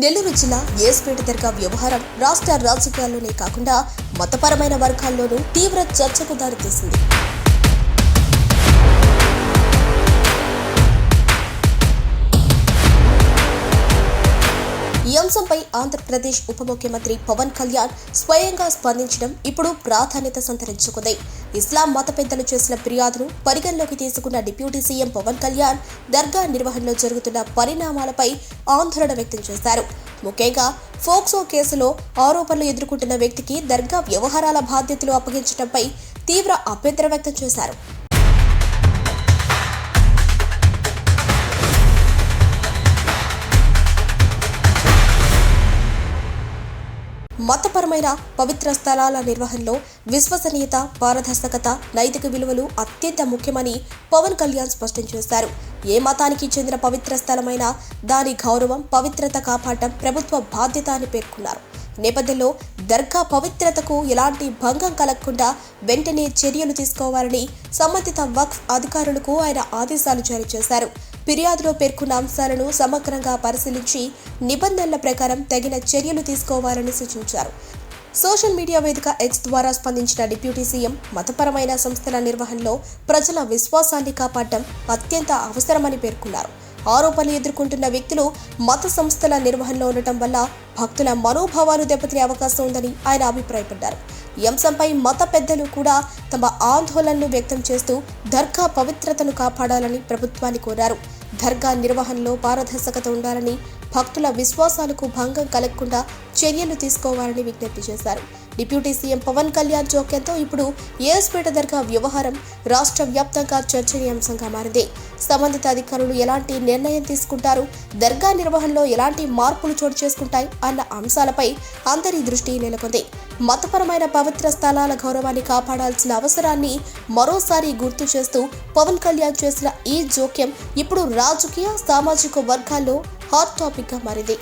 నెల్లూరు జిల్లా ఏస్పేట దర్గా వ్యవహారం రాష్ట్ర రాజకీయాల్లోనే కాకుండా మతపరమైన వర్గాల్లోనూ తీవ్ర చర్చకు దారితీసింది. ఈ అంశంపై ఆంధ్రప్రదేశ్ ఉప ముఖ్యమంత్రి పవన్ కళ్యాణ్ స్వయంగా స్పందించడం ఇప్పుడు ప్రాధాన్యత సంతరించుకుంది. ఇస్లాం మత పెద్దలు చేసిన ఫిర్యాదును పరిగణలోకి తీసుకున్న డిప్యూటీ సీఎం పవన్ కళ్యాణ్ దర్గా నిర్వహణలో జరుగుతున్న పరిణామాలపై ఆందోళన వ్యక్తం చేశారు. ముఖ్యంగా ఫోక్సో కేసులో ఆరోపణలు ఎదుర్కొంటున్న వ్యక్తికి దర్గా వ్యవహారాల బాధ్యతలు అప్పగించడంపై తీవ్ర అభ్యంతరం వ్యక్తం చేశారు. మతపరమైన పవిత్ర స్థలాల నిర్వహణలో విశ్వసనీయత, పారదర్శకత, నైతిక విలువలు అత్యంత ముఖ్యమని పవన్ కళ్యాణ్ స్పష్టం చేశారు. ఏ మతానికి చెందిన పవిత్ర స్థలమైనా దాని గౌరవం, పవిత్రత కాపాడటం ప్రభుత్వ బాధ్యత అని పేర్కొన్నారు. నేపథ్యంలో దర్గా పవిత్రతకు ఎలాంటి భంగం కలగకుండా వెంటనే చర్యలు తీసుకోవాలని సంబంధిత వక్ఫ్ అధికారులకు ఆయన ఆదేశాలు జారీ చేశారు. ఫిర్యాదులో పేర్కొన్న అంశాలను సమగ్రంగా పరిశీలించి నిబంధనల ప్రకారం తగిన చర్యలు తీసుకోవాలని సూచించారు. సోషల్ మీడియా వేదిక ఎక్స్ ద్వారా స్పందించిన డిప్యూటీ సీఎం మతపరమైన సంస్థల నిర్వహణలో ప్రజల విశ్వాసాన్ని కాపాడటం అత్యంత అవసరమని పేర్కొన్నారు. ఆరోపణలు ఎదుర్కొంటున్న వ్యక్తులు మత సంస్థల నిర్వహణలో ఉండటం వల్ల భక్తుల మనోభావాలు దెబ్బతినే అవకాశం ఉందని ఆయన అభిప్రాయపడ్డారు. ఈ అంశంపై మత పెద్దలు కూడా తమ ఆందోళనను వ్యక్తం చేస్తూ దర్గా పవిత్రతను కాపాడాలని ప్రభుత్వాన్ని కోరారు. దర్గా నిర్వహణలో పారదర్శకత ఉండాలని, భక్తుల విశ్వాసాలకు భంగం కలగకుండా చర్యలు తీసుకోవాలని విజ్ఞప్తి చేశారు. డిప్యూటీ సీఎం పవన్ కళ్యాణ్ జోక్యంతో ఇప్పుడు ఏస్పేట దర్గా వ్యవహారం రాష్ట్ర వ్యాప్తంగా చర్చనీయాంశంగా మారింది. సంబంధిత అధికారులు ఎలాంటి నిర్ణయం తీసుకుంటారు, దర్గా నిర్వహణలో ఎలాంటి మార్పులు చోటు చేసుకుంటాయి అన్న అంశాలపై అందరి దృష్టి నెలకొంది. మతపరమైన పవిత్ర స్థలాల గౌరవాన్ని కాపాడాల్సిన అవసరాన్ని మరోసారి గుర్తు చేస్తూ పవన్ కళ్యాణ్ చేసిన ఈ జోక్యం ఇప్పుడు రాజకీయ, సామాజిక వర్గాల్లో హాట్ టాపిక్ గా మారింది.